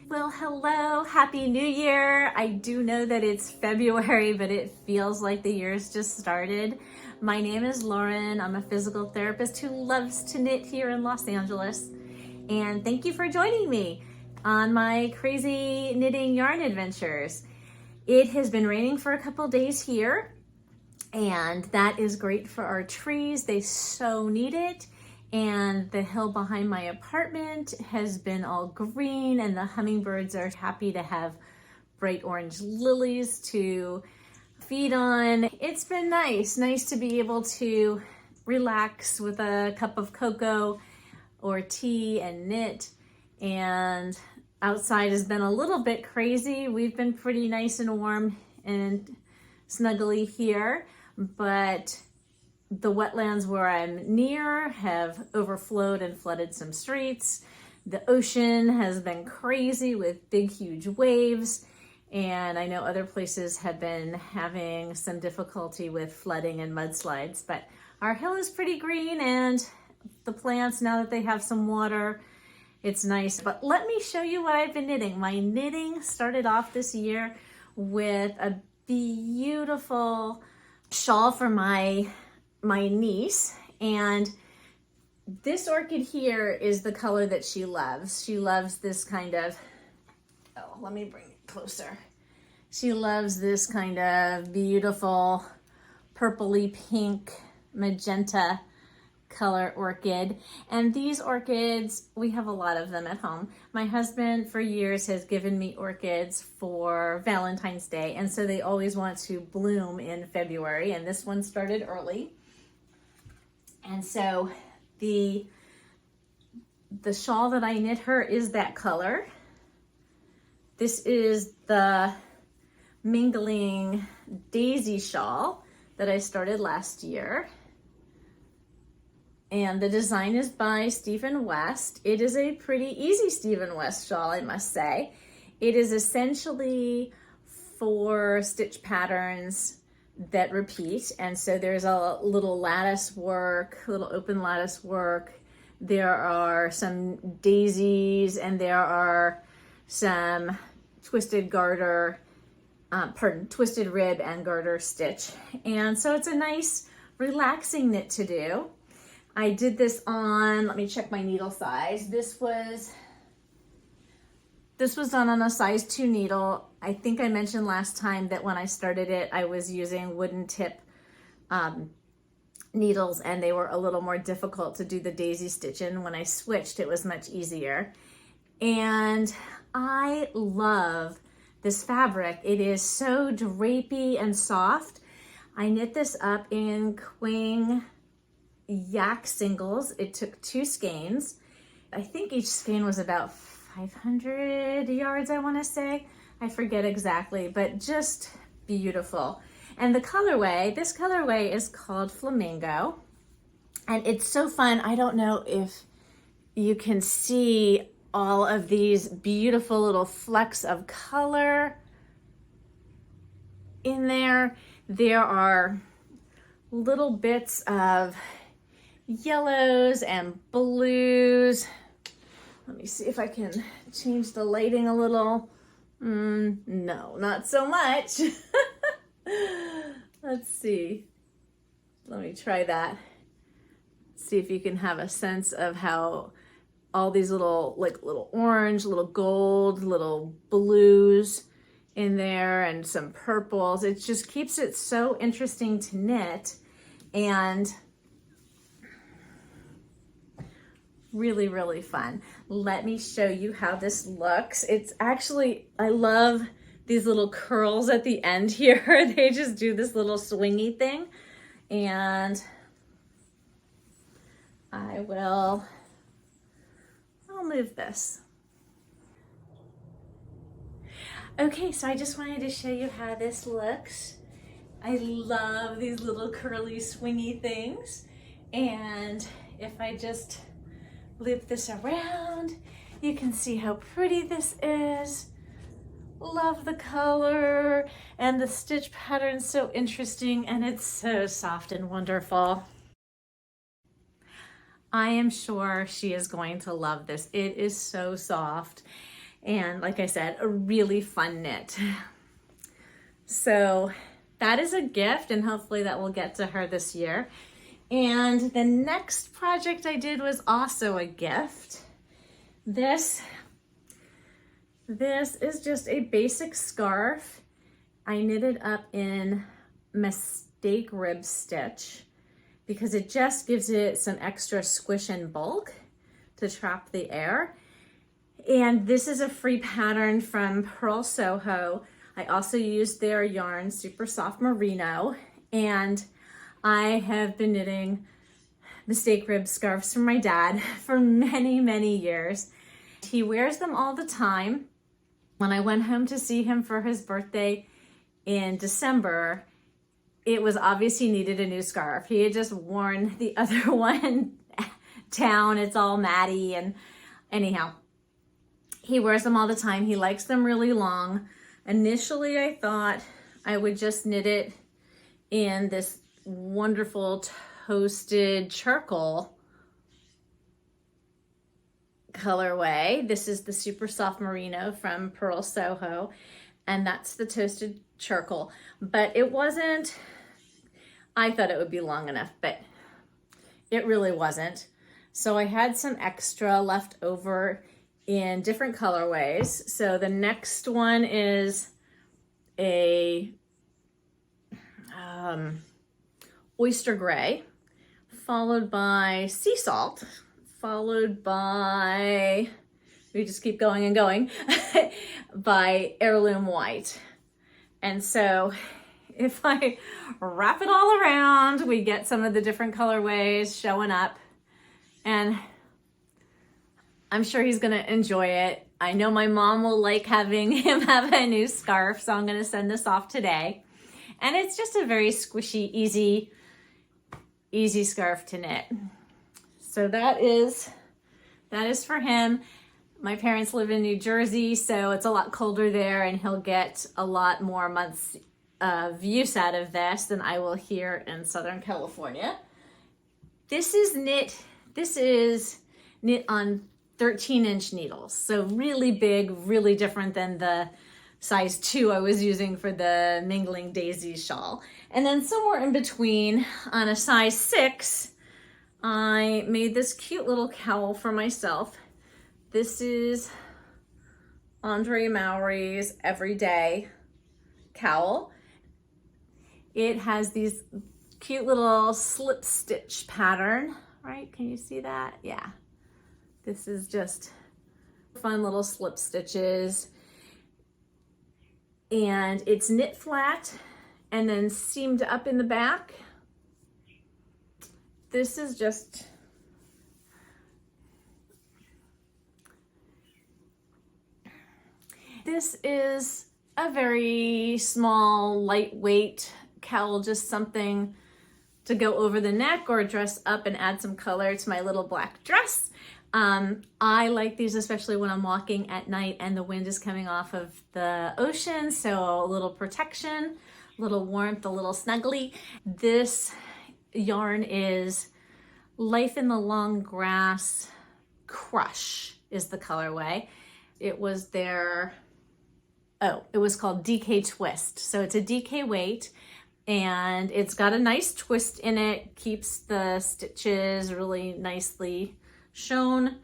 Well, hello, Happy New Year. I do know that it's February, but it feels like the year's just started. My name is Lauren. I'm a physical therapist who loves to knit here in Los Angeles. And thank you for joining me on my crazy knitting yarn adventures. It has been raining for a couple days here, and that is great for our trees. They so need it. And the hill behind my apartment has been all green, and the hummingbirds are happy to have bright orange lilies to feed on. It's been nice to be able to relax with a cup of cocoa or tea and knit. And outside has been a little bit crazy. We've been pretty nice and warm and snuggly here, but the wetlands where I'm near have overflowed and flooded some streets. The ocean has been crazy with big, huge waves. And I know other places have been having some difficulty with flooding and mudslides, but our hill is pretty green, and the plants, now that they have some water, it's nice. But let me show you what I've been knitting. My knitting started off this year with a beautiful shawl for my niece, and this orchid here is the color that she loves. She loves this kind of, let me bring it closer. She loves this kind of beautiful purpley pink magenta color orchid. And these orchids, we have a lot of them at home. My husband for years has given me orchids for Valentine's Day, and so they always want to bloom in February, and this one started early. And so the shawl that I knit her is that color. This is the Mingling daisy shawl that I started last year. And the design is by Stephen West. It is a pretty easy Stephen West shawl, I must say. It is essentially 4 stitch patterns that repeat, and so there's a little lattice work, little open lattice work. There are some daisies, and there are some twisted garter, twisted rib and garter stitch. And so it's a nice relaxing knit to do. I did this on, let me check my needle size. This was done on a size 2 needle. I think I mentioned last time that when I started it, I was using wooden tip needles, and they were a little more difficult to do the daisy stitch in. When I switched, it was much easier. And I love this fabric. It is so drapey and soft. I knit this up in Qing yak singles. It took 2 skeins. I think each skein was about 500 yards, I want to say. I forget exactly, but just beautiful. And the colorway, this colorway is called Flamingo, and it's so fun. I don't know if you can see all of these beautiful little flecks of color in there. There are little bits of yellows and blues. Let me see if I can change the lighting a little. No, not so much. Let's see. Let me try that. See if you can have a sense of how all these little orange, little gold, little blues in there, and some purples. It just keeps it so interesting to knit, and really, really fun. Let me show you how this looks. It's actually, I love these little curls at the end here. They just do this little swingy thing. And I'll move this. Okay, so I just wanted to show you how this looks. I love these little curly swingy things. And if I just loop this around, you can see how pretty this is. Love the color, and the stitch pattern's so interesting, and it's so soft and wonderful. I am sure she is going to love this. It is so soft. And like I said, a really fun knit. So that is a gift, and hopefully that will get to her this year. And the next project I did was also a gift. This is just a basic scarf. I knitted up in mistake rib stitch because it just gives it some extra squish and bulk to trap the air. And this is a free pattern from Purl Soho. I also used their yarn, super soft merino, and I have been knitting mistake rib scarves for my dad for many, many years. He wears them all the time. When I went home to see him for his birthday in December, it was obvious he needed a new scarf. He had just worn the other one down. It's all matty, and anyhow, he wears them all the time. He likes them really long. Initially, I thought I would just knit it in this wonderful toasted charcoal colorway. This is the super soft merino from Purl Soho, and that's the toasted charcoal. But it wasn't, I thought it would be long enough, but it really wasn't. So I had some extra left over in different colorways. So the next one is a oyster gray, followed by sea salt, followed by, we just keep going and going, by heirloom white. And so if I wrap it all around, we get some of the different colorways showing up, and I'm sure he's gonna enjoy it. I know my mom will like having him have a new scarf, so I'm gonna send this off today. And it's just a very squishy, easy scarf to knit. So that is for him. My parents live in New Jersey, so it's a lot colder there, and he'll get a lot more months of use out of this than I will here in Southern California. This is knit on 13-inch needles, so really big, really different than the size 2 I was using for the Mingling daisy shawl. And then somewhere in between, on a size 6, I made this cute little cowl for myself. This is Andrea Mowry's Everyday Cowl. It has these cute little slip stitch pattern, right? Can you see that? Yeah. This is just fun little slip stitches. And it's knit flat and then seamed up in the back. This is just a very small, lightweight cowl, just something to go over the neck or dress up and add some color to my little black dress. I like these especially when I'm walking at night and the wind is coming off of the ocean, so a little protection, a little warmth, a little snuggly. This yarn is Life in the Long Grass Crush is the colorway. It was called DK Twist. So it's a DK weight, and it's got a nice twist in it, keeps the stitches really nicely shown.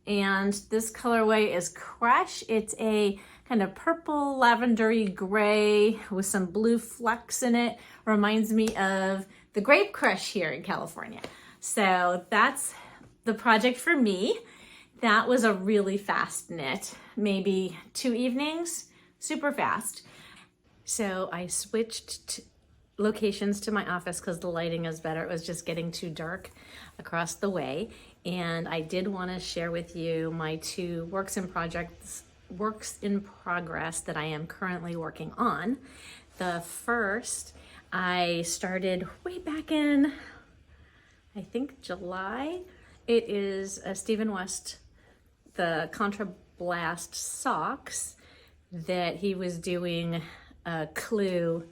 And this colorway is Crush. It's a kind of purple lavendery gray with some blue flecks in it. Reminds me of the Grape Crush here in California. So that's the project for me. That was a really fast knit, maybe 2 evenings, super fast. So I switched locations to my office because the lighting is better. It was just getting too dark across the way. And I did want to share with you my 2 works in progress that I am currently working on. The first I started way back in, I think July. It is a Stephen West, the Contra Blast socks that he was doing a clue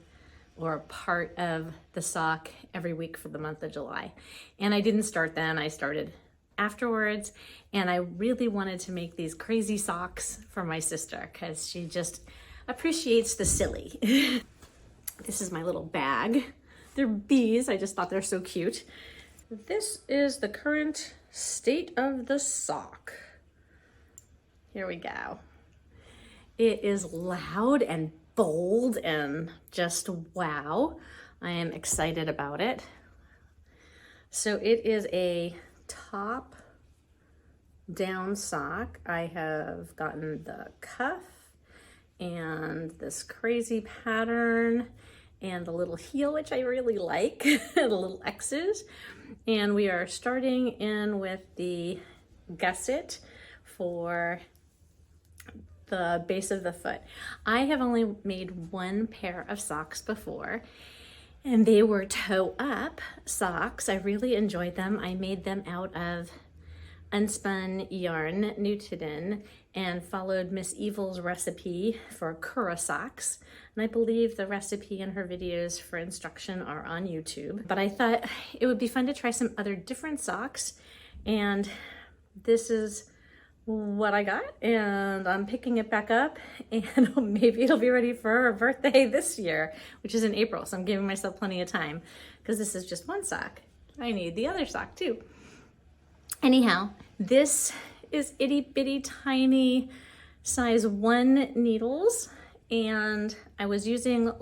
or part of the sock every week for the month of July. And I didn't start then, I started afterwards, and I really wanted to make these crazy socks for my sister because she just appreciates the silly. This is my little bag. They're bees. I just thought they're so cute. This is the current state of the sock. Here we go. It is loud and bold and just wow. I am excited about it. So it is a top down sock. I have gotten the cuff and this crazy pattern and the little heel, which I really like, the little X's. And we are starting in with the gusset for the base of the foot. I have only made one pair of socks before, and they were toe up socks. I really enjoyed them. I made them out of unspun yarn, Newton, and followed Miss Evil's recipe for Kura socks. And I believe the recipe and her videos for instruction are on YouTube. But I thought it would be fun to try some other different socks. And this is what I got, and I'm picking it back up, and maybe it'll be ready for her birthday this year, which is in April. So I'm giving myself plenty of time because this is just one sock. I need the other sock too. Anyhow, this is itty bitty tiny size 1 needles, and I was using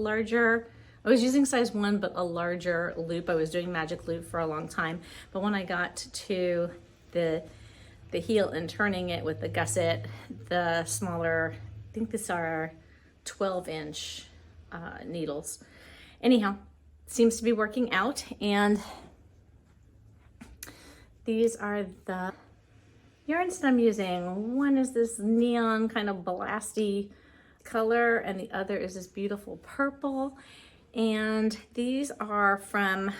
size 1 but a larger loop. I was doing magic loop for a long time, but when I got to the heel and turning it with the gusset, the smaller, I think these are 12-inch needles. Anyhow, seems to be working out, and these are the yarns that I'm using. One is this neon kind of blasty color, and the other is this beautiful purple. And these are from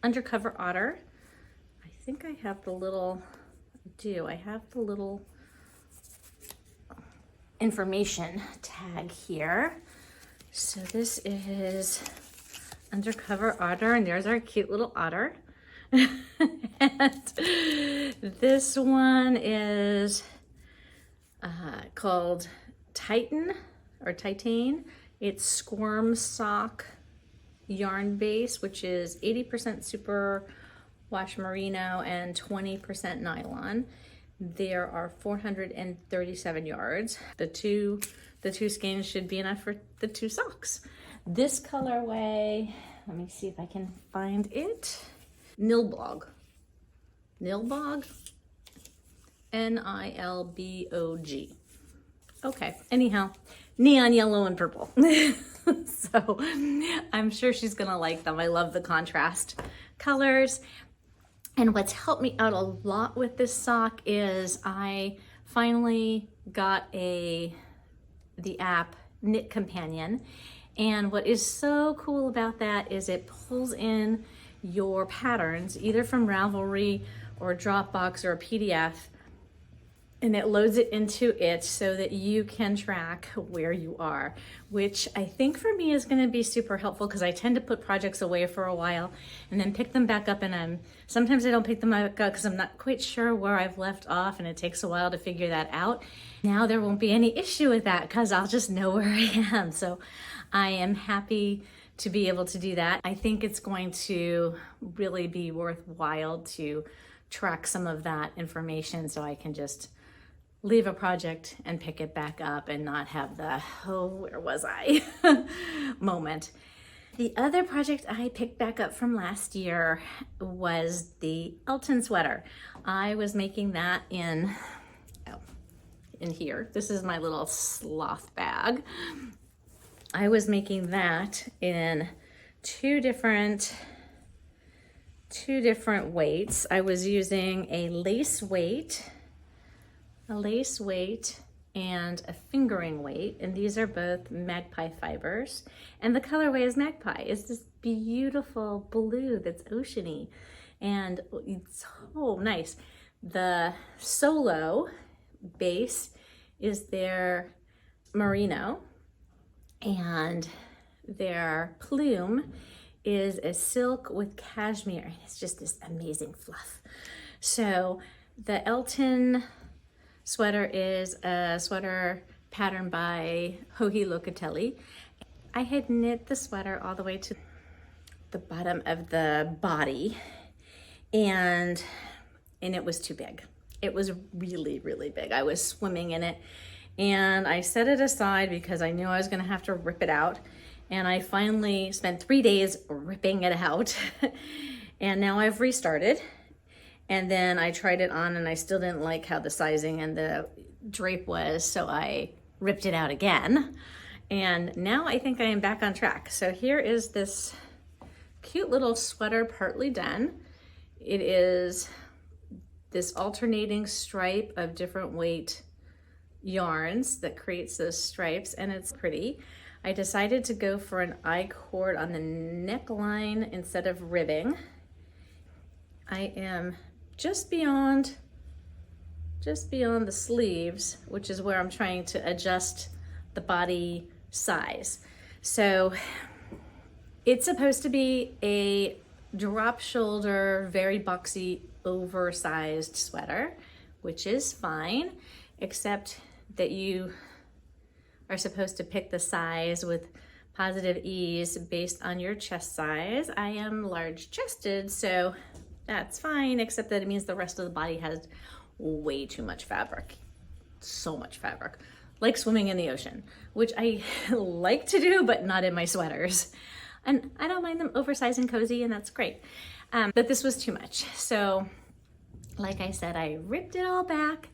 Undercover Otter. I think I have the little, I have the little information tag here. So this is Undercover Otter, and there's our cute little otter. And this one is called Titine or Titine. It's squirm sock yarn base, which is 80% super wash merino and 20% nylon. There are 437 yards. The two skeins should be enough for the 2 socks. This colorway, let me see if I can find it. Nilbog. Nilbog. Okay, anyhow, neon yellow and purple. So I'm sure she's gonna like them. I love the contrast colors. And what's helped me out a lot with this sock is I finally got the app Knit Companion. And what is so cool about that is it pulls in your patterns either from Ravelry or Dropbox or a PDF, and it loads it into it so that you can track where you are, which I think for me is going to be super helpful because I tend to put projects away for a while and then pick them back up, and sometimes I don't pick them back up because I'm not quite sure where I've left off, and it takes a while to figure that out. Now there won't be any issue with that because I'll just know where I am. So I am happy to be able to do that. I think it's going to really be worthwhile to track some of that information so I can just leave a project and pick it back up and not have the, oh, where was I moment. The other project I picked back up from last year was the Elton sweater. I was making that in here. This is my little sloth bag. I was making that in two different weights. I was using a lace weight and a fingering weight, and these are both Magpie fibers. And the colorway is Magpie. It's this beautiful blue that's oceany, and it's so nice. The solo base is their merino, and their plume is a silk with cashmere, and it's just this amazing fluff. So the Elton sweater is a sweater patterned by Joji Locatelli. I had knit the sweater all the way to the bottom of the body, and it was too big. It was really, really big. I was swimming in it, and I set it aside because I knew I was gonna have to rip it out. And I finally spent 3 days ripping it out. And now I've restarted. And then I tried it on and I still didn't like how the sizing and the drape was, so I ripped it out again. And now I think I am back on track. So here is this cute little sweater partly done. It is this alternating stripe of different weight yarns that creates those stripes, and it's pretty. I decided to go for an I-cord on the neckline instead of ribbing. I am just beyond the sleeves, which is where I'm trying to adjust the body size. So it's supposed to be a drop shoulder, very boxy, oversized sweater, which is fine, except that you are supposed to pick the size with positive ease based on your chest size. I am large chested, so that's fine, except that it means the rest of the body has way too much fabric. So much fabric. Like swimming in the ocean, which I like to do, but not in my sweaters. And I don't mind them oversized and cozy, and that's great. But this was too much. So, like I said, I ripped it all back,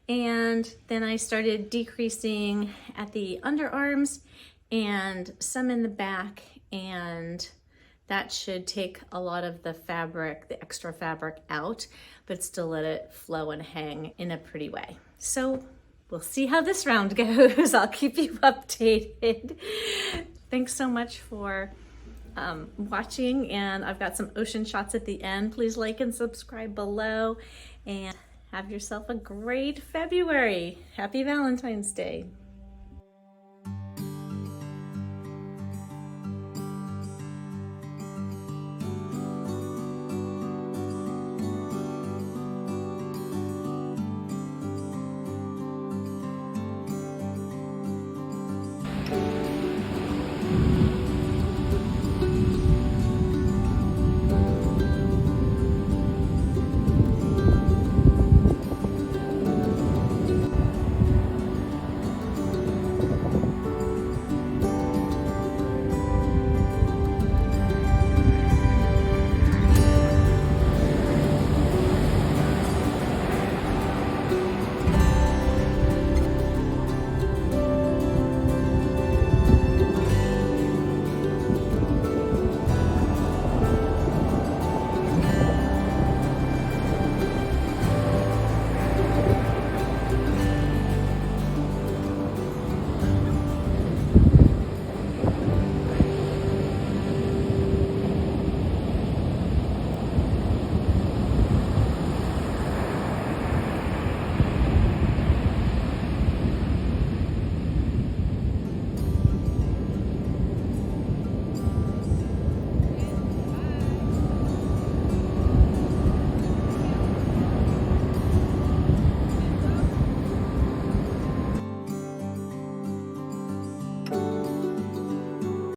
and then I started decreasing at the underarms and some in the back, and that should take a lot of the fabric, the extra fabric out, but still let it flow and hang in a pretty way. So we'll see how this round goes. I'll keep you updated. Thanks so much for watching, and I've got some ocean shots at the end. Please like and subscribe below, and have yourself a great February. Happy Valentine's Day.